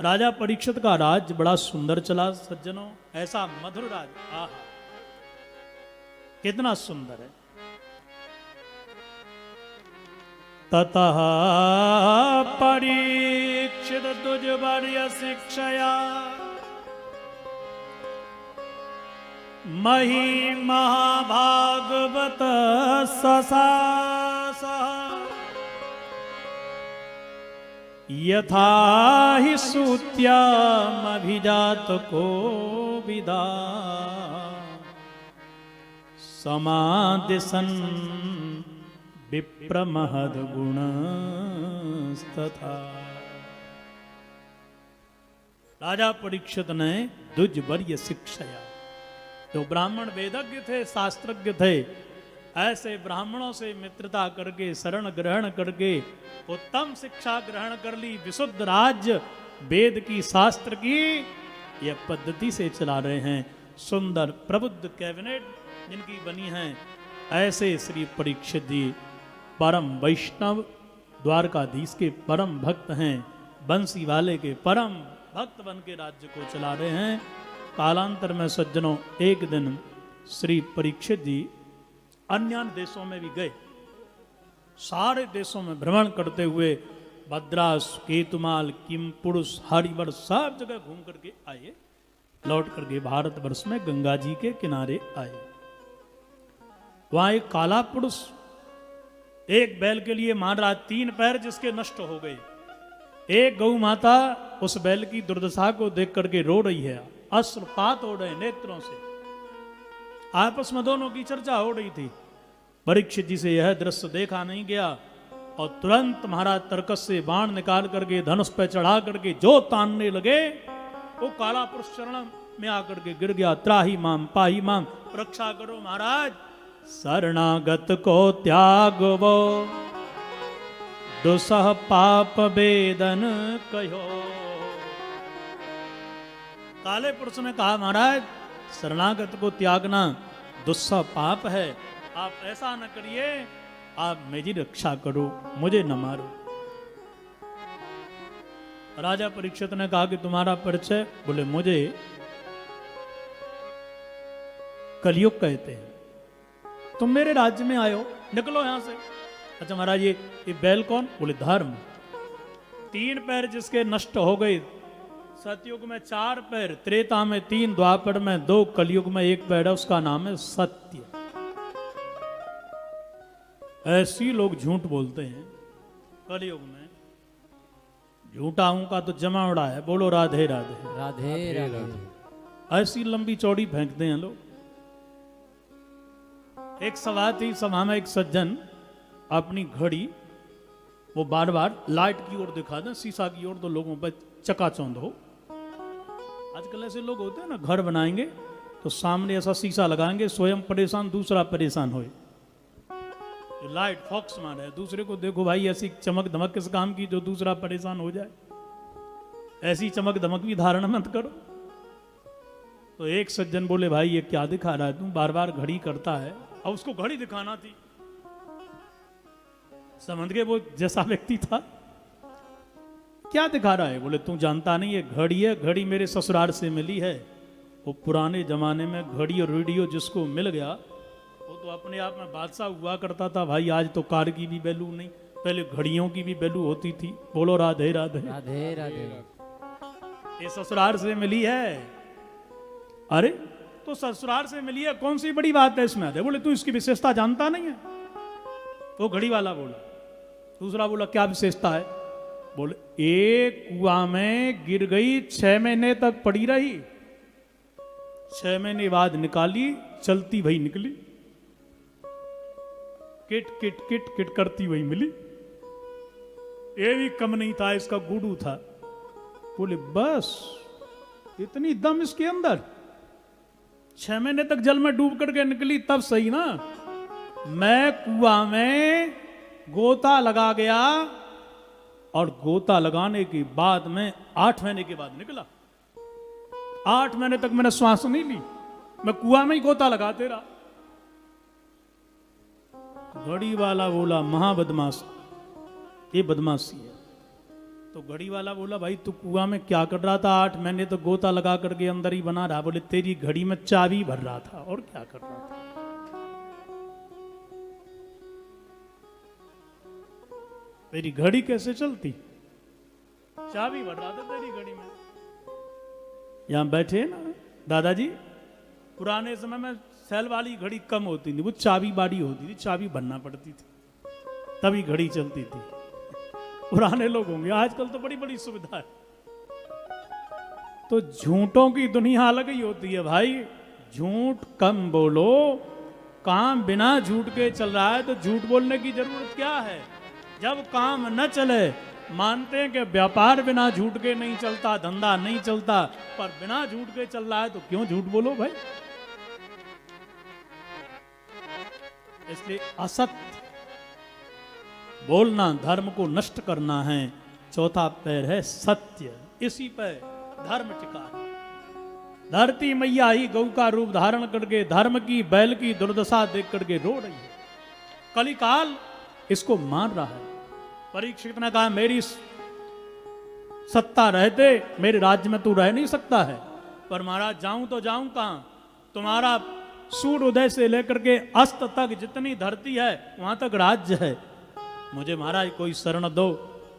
राजा परीक्षित का राज्य बड़ा सुंदर चला सज्जनों, ऐसा मधुर राज्य, आहा कितना सुंदर है। ततः परीक्षित तुझवर्य शिक्षया मही महाभागवत ससास यथा हि सूत्यामभिजात को विदा समादिशन विप्रमहद गुणस्तथा। राजा परीक्षित ने द्विजवर्य शिक्षया, जो ब्राह्मण वेदज्ञ थे, शास्त्रज्ञ थे, ऐसे ब्राह्मणों से मित्रता करके, शरण ग्रहण करके उत्तम शिक्षा ग्रहण कर ली, विशुद्ध राज्य वेद की, शास्त्र की यह पद्धति से चला रहे हैं। सुंदर प्रबुद्ध कैबिनेट जिनकी बनी है, ऐसे श्री परीक्षित जी परम वैष्णव, द्वारकाधीश के परम भक्त हैं, बंसी वाले के परम भक्त बन के राज्य को चला रहे हैं। कालांतर में सज्जनों एक दिन श्री परीक्षित जी अन्य देशों में भी गए, सारे देशों में भ्रमण करते हुए भद्रास, केतुमाल, किमपुरुष, हरिवर सब जगह घूम करके आए। लौट करके भारतवर्ष में गंगा जी के किनारे आए। वहां एक काला पुरुष एक बैल के लिए मार रहा, 3 पैर जिसके नष्ट हो गए। एक गौ माता उस बैल की दुर्दशा को देख करके रो रही है, अश्रुपात हो रहे नेत्रों से। आपस में दोनों की चर्चा हो रही थी। परीक्षित जी से यह दृश्य देखा नहीं गया और तुरंत महाराज तर्कस से बाण निकाल करके धनुष पे चढ़ा करके जो तानने लगे, वो काला पुरुष चरण में आकर के गिर गया। त्राही माम पाही माम, रक्षा करो महाराज, शरणागत को त्यागवो, दुसह पाप वेदन कहो। काले पुरुष ने कहा महाराज शरणागत को त्यागना दुस्सह पाप है, आप ऐसा न करिए, आप मेरी रक्षा करो, मुझे न मारो। राजा परीक्षित ने कहा कि तुम्हारा परिचय? बोले मुझे कलयुग कहते हैं, तुम मेरे राज्य में आए हो, निकलो यहां से। अच्छा महाराज ये बैल कौन? बोले धर्म। 3 पैर जिसके नष्ट हो गए, सतयुग में 4 पैर, त्रेता में 3, द्वापर में 2, कलयुग में 1 पैर है, उसका नाम है सत्य। ऐसी लोग झूठ बोलते हैं कलयुग में। झूठा हूं का तो जमा उड़ा है, बोलो राधे राधे राधे राधे। ऐसी लंबी चौड़ी फेंकते हैं लोग। एक सभा थी, सभा में एक सज्जन अपनी घड़ी वो बार बार लाइट की ओर दिखा दें, शीशा की ओर, तो लोगों पर चकाचौंध हो। आजकल ऐसे लोग होते हैं ना, घर बनाएंगे तो सामने ऐसा शीशा लगाएंगे, स्वयं परेशान, दूसरा परेशान होए। लाइट फॉक्स मारे, दूसरे को देखो भाई ऐसी चमक धमक किस काम की जो दूसरा परेशान हो जाए। ऐसी चमक धमक भी धारण मत करो। तो एक सज्जन बोले भाई ये क्या दिखा रहा है, तू बार बार घड़ी करता है। और उसको घड़ी दिखाना थी, समझ गए वो जैसा व्यक्ति था। क्या दिखा रहा है? बोले तू जानता नहीं ये घड़ी है, घड़ी मेरे ससुराल से मिली है। वो पुराने जमाने में घड़ी और रेडियो जिसको मिल गया वो तो अपने आप में बादशाह हुआ करता था भाई। आज तो कार की भी वैल्यू नहीं, पहले घड़ियों की भी वैल्यू होती थी। बोलो राधे राधे राधे राधे। ये ससुराल से मिली है। अरे तो ससुराल से मिली है, कौन सी बड़ी बात है इसमें? बोले तू इसकी विशेषता जानता नहीं है। वो घड़ी वाला बोला। दूसरा बोला क्या विशेषता है? बोले एक कुआं में गिर गई, 6 महीने तक पड़ी रही, 6 महीने बाद निकाली, चलती वही निकली, किट किट किट किट करती वही मिली। ये भी कम नहीं था, इसका गुडू था। बोले बस इतनी दम इसके अंदर, 6 महीने तक जल में डूब करके निकली तब सही ना। मैं कुआं में गोता लगा गया और गोता लगाने के बाद में 8 महीने के बाद निकला। 8 महीने तक मैंने श्वास नहीं ली, मैं कुआं में ही गोता लगाते रहा। घड़ी वाला बोला महाबदमाश, ये बदमाशी है। तो घड़ी वाला बोला, भाई तू कुआं में क्या कर रहा था 8 महीने? तो गोता लगा करके अंदर ही बना रहा। बोले तेरी घड़ी में चाबी भर रहा था, और क्या कर रहा था? तेरी घड़ी कैसे चलती? चाबी भर रहा था तेरी घड़ी में। यहां बैठे ना दादाजी, पुराने समय में सेल वाली घड़ी कम होती थी, वो चाबी बाड़ी होती थी, चाबी भरना पड़ती थी, तभी घड़ी चलती थी। पुराने लोग होंगे, आजकल तो बड़ी बड़ी सुविधा है। तो झूठों की दुनिया अलग ही होती है भाई। झूठ कम बोलो, काम बिना झूठ के चल रहा है तो झूठ बोलने की जरूरत क्या है? जब काम न चले, मानते हैं कि व्यापार बिना झूठ के नहीं चलता, धंधा नहीं चलता, पर बिना झूठ के चल रहा है तो क्यों झूठ बोलो भाई? इसलिए असत्य बोलना धर्म को नष्ट करना है। चौथा पैर है सत्य, इसी पर धर्म टिका है। धरती मैया ही गौ का रूप धारण करके धर्म की बैल की दुर्दशा देख करके रो रही है। कलिकाल इसको मान रहा है। परीक्षित ने कहा, मेरी सत्ता रहते मेरे राज्य में तू रह नहीं सकता है, पर महाराज जाऊं तो जाऊं कहां? तुम्हारा सूर्य उदय से लेकर के अस्त तक जितनी धरती है वहां तक राज्य है, मुझे महाराज कोई शरण दो।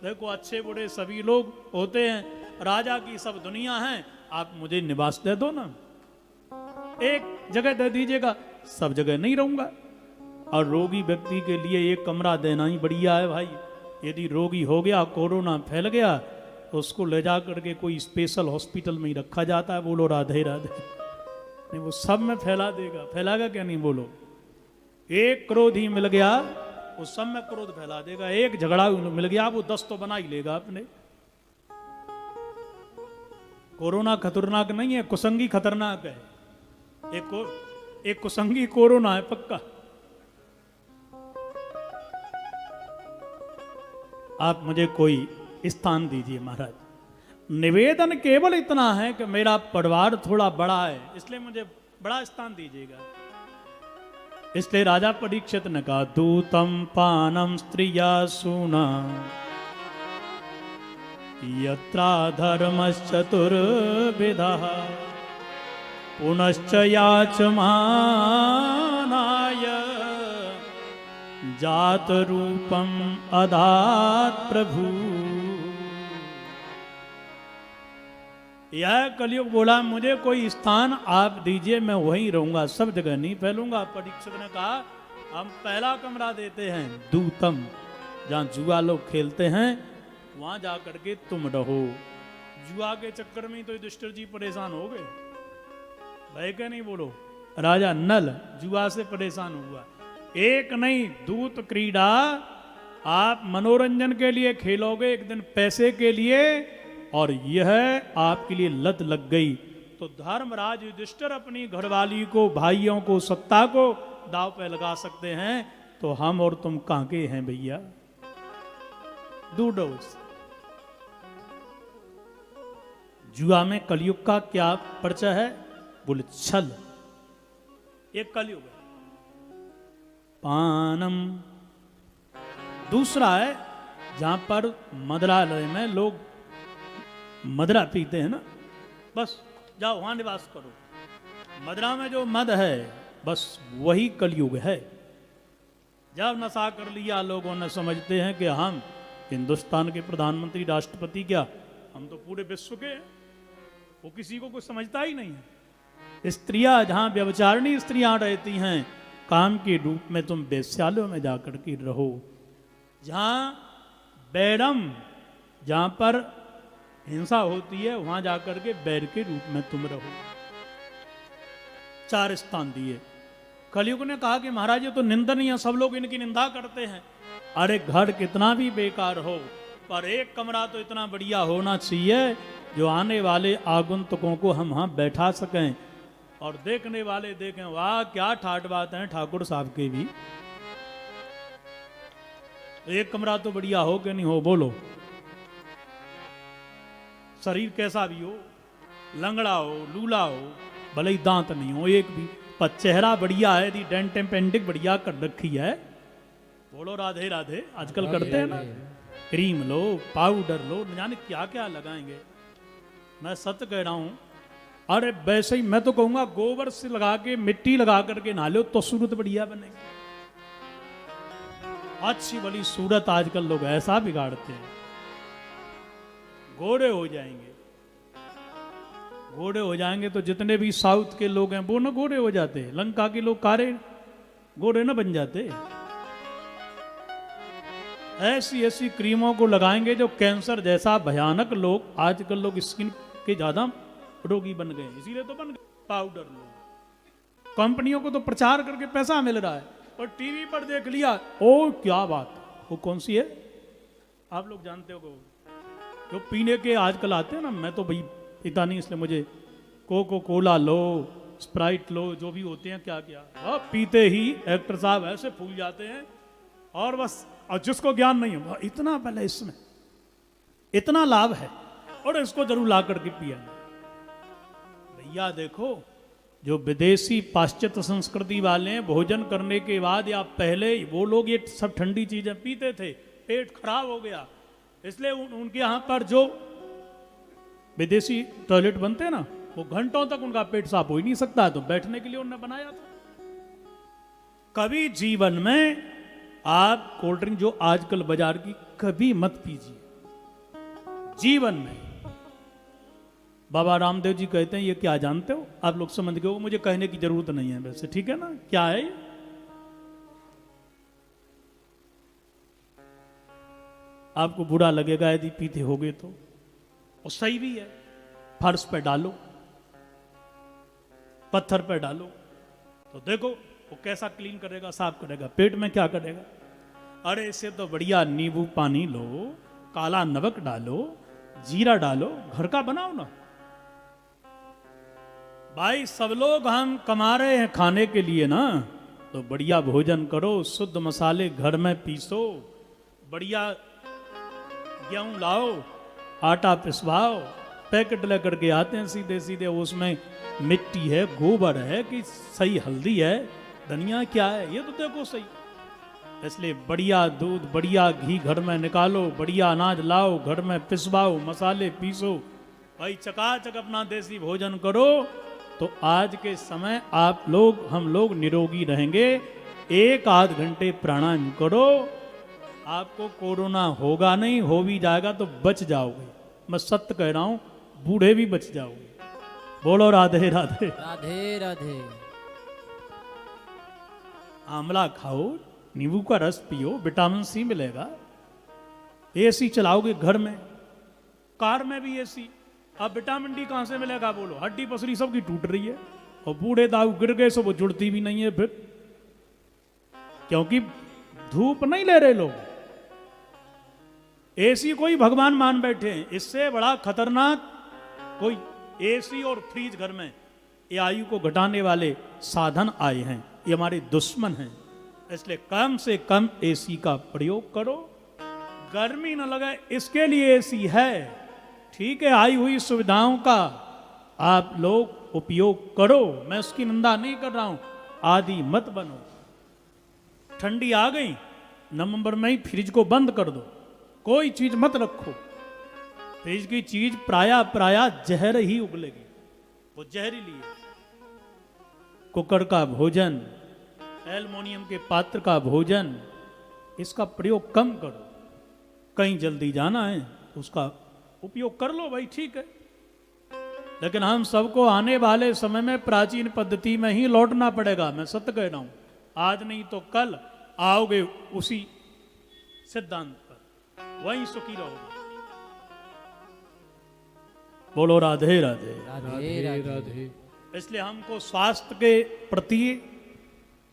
देखो अच्छे बुरे सभी लोग होते हैं, राजा की सब दुनिया है, आप मुझे निवास दे दो ना, एक जगह दे दीजिएगा, सब जगह नहीं रहूंगा। और रोगी व्यक्ति के लिए एक कमरा देना ही बढ़िया है भाई। यदि रोगी हो गया, कोरोना फैल गया, तो उसको ले जा करके कोई स्पेशल हॉस्पिटल में ही रखा जाता है। बोलो राधे राधे। नहीं, वो सब में फैला देगा, फैलागा क्या नहीं? बोलो। एक क्रोधी मिल गया, वो सब में क्रोध फैला देगा। एक झगड़ा मिल गया, वो 10 तो बना ही लेगा अपने। कोरोना खतरनाक नहीं है, कुसंगी खतरनाक है। एक कुसंगी कोरोना है पक्का। आप मुझे कोई स्थान दीजिए महाराज। निवेदन केवल इतना है कि मेरा परिवार थोड़ा बड़ा है, इसलिए मुझे बड़ा स्थान दीजिएगा। इसलिए राजा परीक्षित ने कहा, दूतम पानम स्त्रिया सूना यत्रा धर्मश्चतुर्विधः पुनश्च याचमानाय जात रूपम अदात प्रभु। यह कलयुग बोला, मुझे कोई स्थान आप दीजिए, मैं वहीं रहूंगा, सब जगह नहीं फैलूंगा। परीक्षित ने कहा, हम पहला कमरा देते हैं दूतम, जहां जुआ लोग खेलते हैं वहां जा करके तुम रहो। जुआ के चक्कर में तो युधिष्ठिर जी परेशान हो गए, भाई क्या नहीं? बोलो। राजा नल जुआ से परेशान हुआ। एक नहीं, दूत क्रीड़ा आप मनोरंजन के लिए खेलोगे, एक दिन पैसे के लिए, और यह आपके लिए लत लग गई तो धर्मराज युधिष्ठिर अपनी घरवाली को, भाइयों को, सत्ता को दाव पे लगा सकते हैं, तो हम और तुम कहां के हैं भैया? दूर रहो। जुआ में कलयुग का क्या परिचय है? बोले छल। एक कलयुग है। पानम दूसरा है, जहां पर मदरालय में लोग मदरा पीते हैं ना, बस जाओ वहां निवास करो। मदरा में जो मद है, बस वही कलयुग है। जब नशा कर लिया लोगों ने, समझते हैं कि हम हिंदुस्तान के प्रधानमंत्री, राष्ट्रपति, क्या हम तो पूरे विश्व के हैं। वो किसी को कुछ समझता ही नहीं है। स्त्रियां जहां व्यभिचारिणी स्त्रियां रहती हैं, काम के रूप में तुम वेश्यालयों में जाकर के रहो। जहां बैरम, जहां पर हिंसा होती है, वहां जाकर के बैर के रूप में तुम रहो। 4 स्थान दिए। कलयुग ने कहा कि महाराज ये तो निंदनीय है, सब लोग इनकी निंदा करते हैं। अरे घर कितना भी बेकार हो, पर एक कमरा तो इतना बढ़िया होना चाहिए जो आने वाले आगंतुकों को हम वहां बैठा सकें और देखने वाले देखें, वाह क्या ठाट बात है ठाकुर साहब के भी। एक कमरा तो बढ़िया हो कि नहीं हो? बोलो। शरीर कैसा भी हो, लंगड़ा हो, लूला हो, भले ही दांत नहीं हो एक भी, पर चेहरा बढ़िया है, यदि डेंट पेंडिंग बढ़िया कर रखी है, बोलो राधे राधे। आजकल करते हैं ना, क्रीम लो, पाउडर लो, न जाने क्या क्या लगाएंगे। मैं सत्य कह रहा हूं, अरे वैसे ही मैं तो कहूंगा गोबर से लगा के, मिट्टी लगा करके नहा लो तो सूरत बढ़िया बनेगी। अच्छी बड़ी सूरत आजकल लोग ऐसा बिगाड़ते हैं, गोरे हो जाएंगे। गोरे हो जाएंगे तो जितने भी साउथ के लोग हैं वो ना गोरे हो जाते, लंका के लोग कारे गोरे ना बन जाते। ऐसी ऐसी क्रीमों को लगाएंगे जो कैंसर जैसा भयानक, लोग आजकल लोग स्किन के ज्यादा रोगी बन गए, इसीलिए तो बन गए। पाउडर लो, कंपनियों को तो प्रचार करके पैसा मिल रहा है, और टीवी पर देख लिया, ओ क्या बात, वो कौन सी है आप लोग जानते हो, जो पीने के आजकल आते हैं ना, मैं तो भाई पीता नहीं, इसलिए मुझे कोको कोला लो, स्प्राइट लो, जो भी होते हैं क्या क्या, पीते ही एक्टर साहब ऐसे फूल जाते हैं, और बस, और जिसको ज्ञान नहीं हो, इतना पहले इसमें इतना लाभ है और इसको जरूर ला करके पिया। भैया देखो, जो विदेशी पाश्चात्य संस्कृति वाले हैं, भोजन करने के बाद या पहले वो लोग ये सब ठंडी चीजें पीते थे, पेट खराब हो गया, इसलिए उनके यहां पर जो विदेशी टॉयलेट बनते हैं ना, वो घंटों तक उनका पेट साफ हो ही नहीं सकता, तो बैठने के लिए उन्होंने बनाया था। कभी जीवन में आप कोल्ड ड्रिंक जो आजकल बाजार की कभी मत पीजिए, जीवन में। बाबा रामदेव जी कहते हैं, ये क्या जानते हो, आप लोग समझ गए हो, मुझे कहने की जरूरत नहीं है वैसे, ठीक है ना, क्या है ये? आपको बुरा लगेगा यदि पीते होगे तो, और सही भी है। फर्श पे डालो, पत्थर पे डालो, तो देखो वो कैसा क्लीन करेगा, साफ करेगा, पेट में क्या करेगा। अरे इससे तो बढ़िया नींबू पानी लो, काला नमक डालो, जीरा डालो, घर का बनाओ ना भाई। सब लोग हम कमा रहे हैं खाने के लिए ना, तो बढ़िया भोजन करो, शुद्ध मसाले घर में पीसो, बढ़िया गेहूं लाओ, आटा पिसवाओ, पैकेट लेकर के आते हैं सीधे सीधे, उसमें मिट्टी है, गोबर है, कि सही हल्दी है, धनिया क्या है, ये तो देखो सही। इसलिए बढ़िया दूध, बढ़िया घी घर में निकालो, बढ़िया अनाज लाओ, घर में पिसवाओ, मसाले पीसो, भाई चकाचक अपना देसी भोजन करो, तो आज के समय आप लोग, हम लोग निरोगी रहेंगे। 1-8 घंटे प्राणायाम करो, आपको कोरोना होगा नहीं, हो भी जाएगा तो बच जाओगे। मैं सत्य कह रहा हूं, बूढ़े भी बच जाओगे। बोलो राधे राधे। राधे राधे। आंवला खाओ, नींबू का रस पियो, विटामिन सी मिलेगा। एसी चलाओगे घर में, कार में भी एसी, अब विटामिन डी कहां से मिलेगा बोलो, हड्डी पसली सबकी टूट रही है, और बूढ़े दाऊ गिर गए सो वो जुड़ती भी नहीं है फिर, क्योंकि धूप नहीं ले रहे लोग। एसी कोई भगवान मान बैठे हैं, इससे बड़ा खतरनाक कोई एसी और फ्रीज घर में, ये आयु को घटाने वाले साधन आए हैं, ये हमारे दुश्मन हैं। इसलिए कम से कम एसी का प्रयोग करो, गर्मी न लगे इसके लिए एसी है, ठीक है, आई हुई सुविधाओं का आप लोग उपयोग करो, मैं उसकी निंदा नहीं कर रहा हूं, आदि मत बनो। ठंडी आ गई, नवंबर में ही फ्रिज को बंद कर दो, कोई चीज मत रखो, फ्रिज की चीज प्राय जहर ही उगलेगी, वो जहरीली है। कुकर का भोजन, एल्युमिनियम के पात्र का भोजन, इसका प्रयोग कम करो। कहीं जल्दी जाना है उसका उपयोग कर लो भाई, ठीक है, लेकिन हम सबको आने वाले समय में प्राचीन पद्धति में ही लौटना पड़ेगा। मैं सत्य कह रहा हूं, आज नहीं तो कल आओगे उसी सिद्धांत पर, वहीं सुखी रहोगे। बोलो राधे राधे। राधे राधे। इसलिए हमको स्वास्थ्य के प्रति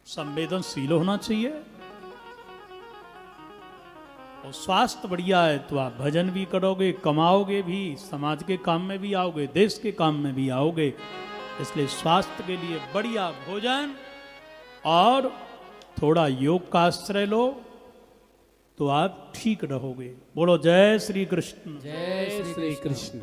संवेदनशील होना चाहिए, और स्वास्थ्य बढ़िया है तो आप भजन भी करोगे, कमाओगे भी, समाज के काम में भी आओगे, देश के काम में भी आओगे। इसलिए स्वास्थ्य के लिए बढ़िया भोजन और थोड़ा योग का आश्रय लो, तो आप ठीक रहोगे। बोलो जय श्री कृष्ण। जय श्री कृष्ण।